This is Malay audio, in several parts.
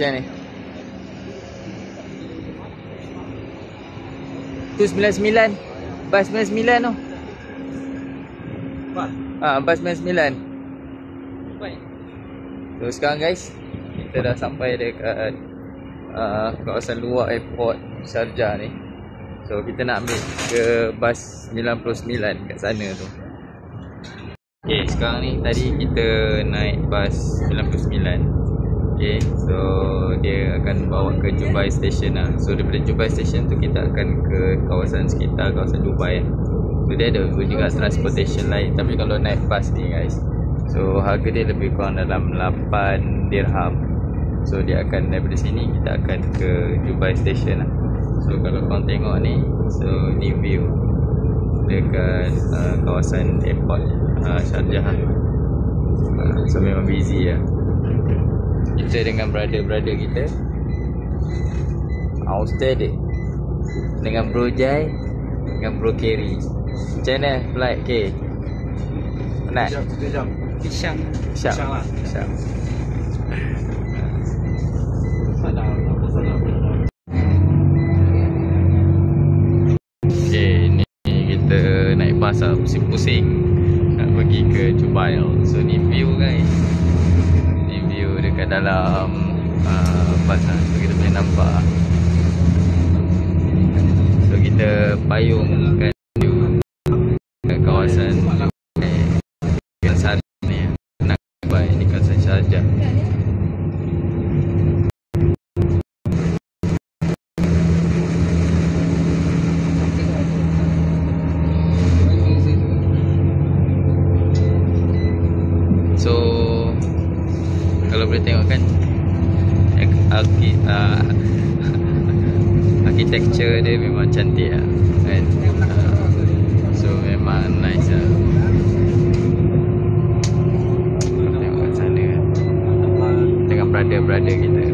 Macam ni. Tu 99. Bas 99 tu. Bas 99. So sekarang guys, kita dah sampai dekat kawasan luar airport Sharjah ni. So kita nak ambil ke bas 99 kat sana tu. Okay, sekarang ni tadi kita naik bas 99. Okay, so dia akan bawa ke Jubai Station lah. So daripada Jubai Station tu kita akan ke kawasan sekitar kawasan Dubai. So dia ada juga transportation lain. Tapi kalau naik bas ni guys, so harga dia lebih kurang dalam 8 dirham. So dia akan daripada sini kita akan ke Jubai Station lah. So kalau korang tengok ni, so ni view dekat kawasan airport Sharjah. So memang busy lah. Kita dengan brother-brother kita, Ustaz dengan Bro Jai, dengan Bro Kerry. Macam mana flight K? Penat? Sekejap. Isyang. Okay, ni kita naik bas lah, pusing-pusing nak pergi ke Jubai. So ni view guys, ni view dekat dalam bas lah. So kita boleh nampak. So kita payung kat kawasan Sharjah ni, nak Dubai ni kawasan Sharjah. So kalau boleh tengok kan architecture dia memang cantik lah kan. So memang nice lah. Tengok kat sana kan, dengan brother-brother kita.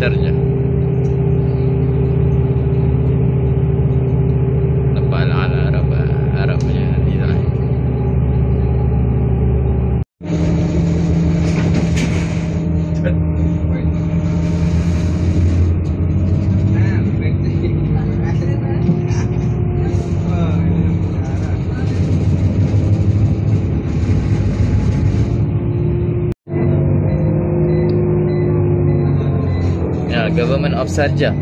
Sharjah. Nampak ala Arab punya design. Government of Sharjah.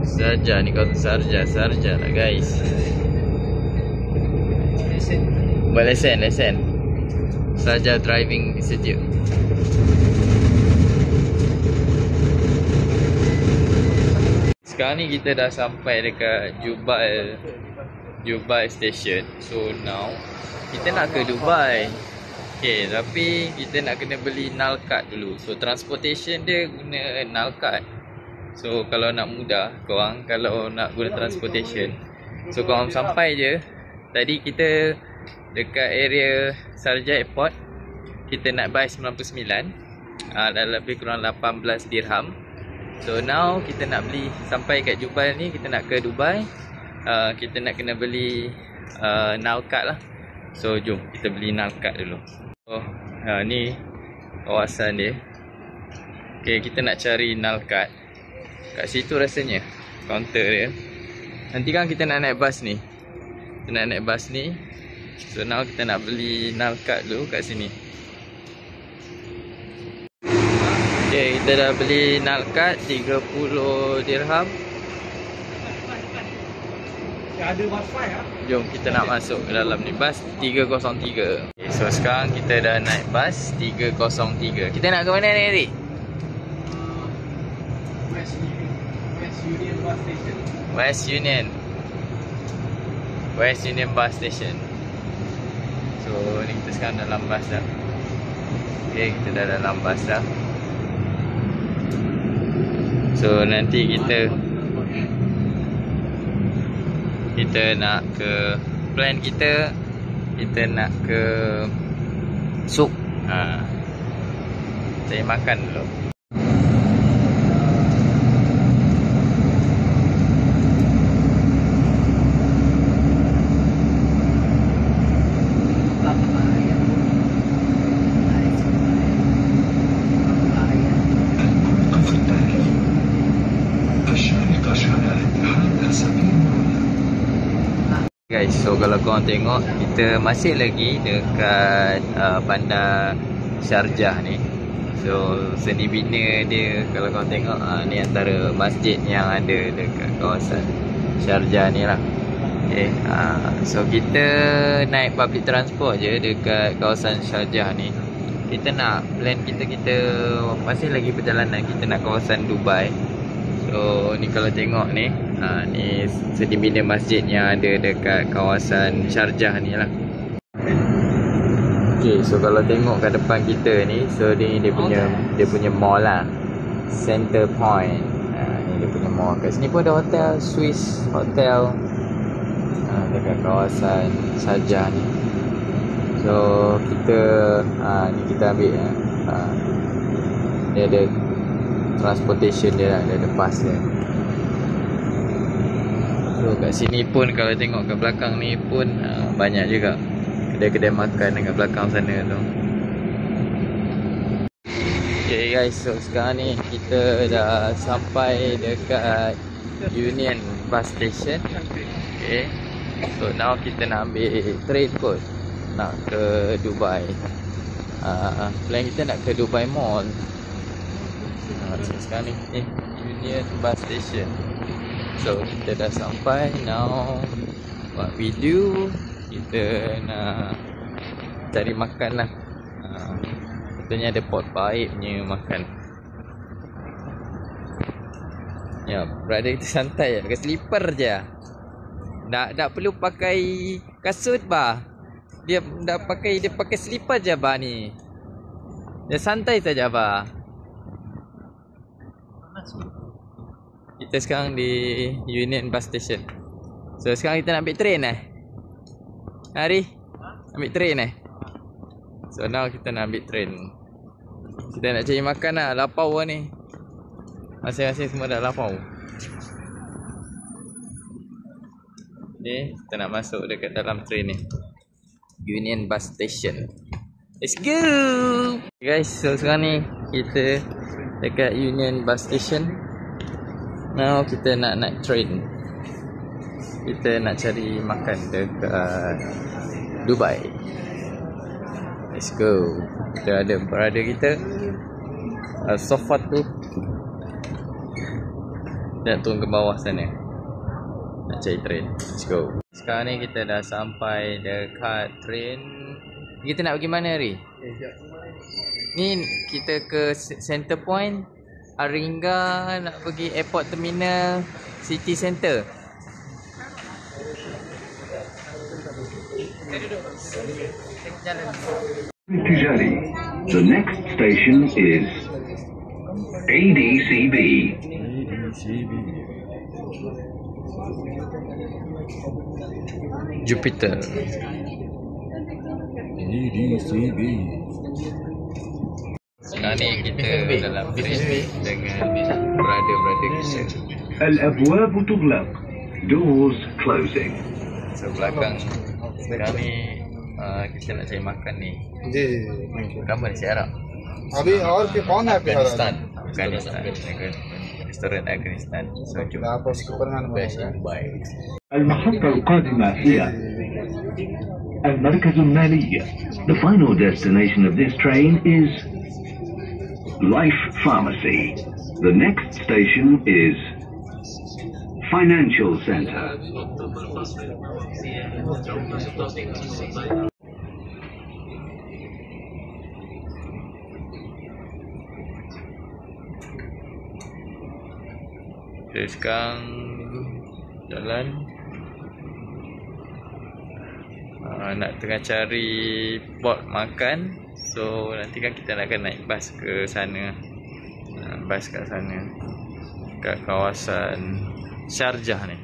Sharjah ni kawasan Sharjah lah guys. Buat lesen Sharjah Driving Institute. Sekarang ni kita dah sampai dekat Jubai Station. So now kita nak ke Dubai. Okay, tapi kita nak kena beli Nal card dulu. So transportation dia guna Nal card. So kalau nak mudah korang, kalau nak guna transportation, so korang sampai je. Tadi kita dekat area Sharjah Airport, kita nak buy 99, dah lebih kurang 18 dirham. So now kita nak beli, sampai kat Jubai ni, kita nak ke Dubai, kita nak kena beli Nal card lah. So jom kita beli Nal card dulu. So ni kawasan dia. Okay, kita nak cari Nal card. Kat situ rasanya kaunter dia. Nanti kan kita nak naik bas ni. Kita nak naik bas ni. So now kita nak beli Nal card dulu kat sini. Okay, kita dah beli Nal card 30 dirham. Jom kita nak masuk ke dalam ni. Bas 303. Okay, so sekarang kita dah naik bas 303. Kita nak ke mana ni, Erik? West Union Bus Station. So ni kita sekarang dalam bas dah. Okay, kita dah dalam bas dah. So nanti kita nak ke plan kita nak ke Suk. Cari makan dulu. Guys, so kalau korang tengok, kita masih lagi dekat bandar Sharjah ni. So seni bina dia, kalau korang tengok, ni antara masjid yang ada dekat kawasan Sharjah ni lah. Okay, so kita naik public transport je dekat kawasan Sharjah ni. Kita nak plan kita masih lagi perjalanan, kita nak kawasan Dubai. So ni kalau tengok ni, ni seni bina masjid yang ada dekat kawasan Sharjah ni lah. Okay, so kalau tengok kat depan kita ni, so ni dia punya mall lah, Center Point. Ni dia punya mall. Kat sini pun ada hotel, Swiss Hotel, dekat kawasan Sharjah ni. So kita ni kita ambil dia ada transportation dia lah, dia ada bus dia. So kat sini pun kalau tengok kat belakang ni pun banyak juga kedai-kedai makan dekat belakang sana tu. Okay guys, so sekarang ni kita dah sampai dekat Union Bus Station. Okay, so now kita nak ambil train kot, nak ke Dubai. Plan kita nak ke Dubai Mall. So sekarang ni Union Bus Station. So kita dah sampai. Now what we do, kita nak cari makan lah. Katanya ada pot baik punya makan. Ya, brother kita santai je, pakai slipper je. Tak perlu pakai kasut bah. Dia pakai slipper je bah ni. Dia santai saja bah. Kita sekarang di Union Bus Station. So sekarang kita nak ambil train Hari? Ambil train So now kita nak ambil train. Kita nak cari makan lah, lapau lah ni. Masing-masing semua dah lapau. Okay, kita nak masuk dekat dalam train ni, Union Bus Station. Let's go! Guys, so sekarang ni kita dekat Union Bus Station. Now kita nak naik train. Kita nak cari makan dekat Dubai. Let's go. Kita ada brother kita Sofat tu nak turun ke bawah sana, nak cari train. Let's go. Sekarang ni kita dah sampai dekat train. Kita nak pergi mana Hari? Ni kita ke Center Point, Aringa, nak pergi Airport Terminal, City Center. Tijari. The next station is ADCB. Jupiter. ADCB. Sekarang ni kita dalam train dengan brother-brother kita. الأبواب تغلق. Doors closing. So belakang sekarang ni kita nak cari makan ni. Gambar Nasi Arab. अभी और भी कौन है Afghanistan. Restoran Afghanistan. So jom best in Dubai. المحطة القادمة هي المركز المالي. The final destination of this train is Life Pharmacy. The next station is financial center. Okay, sekarang jalan. Nak tengah cari spot makan. So nanti kan kita nak akan naik bas ke sana. Bas kat sana, kat kawasan Sharjah ni.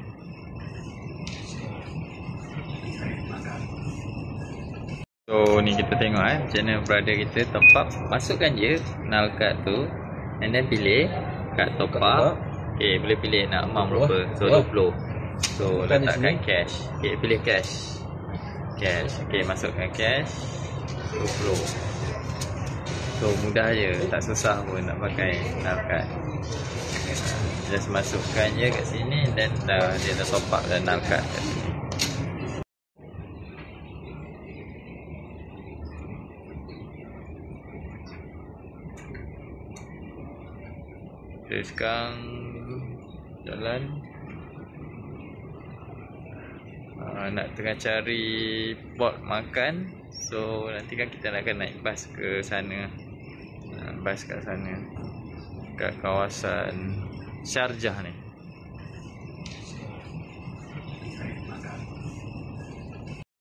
So ni kita tengok macam mana brother kita top up. Masukkan je nal card tu and then pilih kat top up. Okay, boleh pilih nak amount berapa. So 20. So letakkan cash. Okay, pilih cash. Okay, masukkan cash 20. So mudah je, tak susah pun nak pakai nal card. Just masukkan je kat sini dan dia dah top up dah nal card kat sini. Okay, sekarang jalan. Nak tengah cari spot makan. So nanti kan kita nak akan naik bas ke sana. Bas kat sana, kat kawasan Sharjah ni.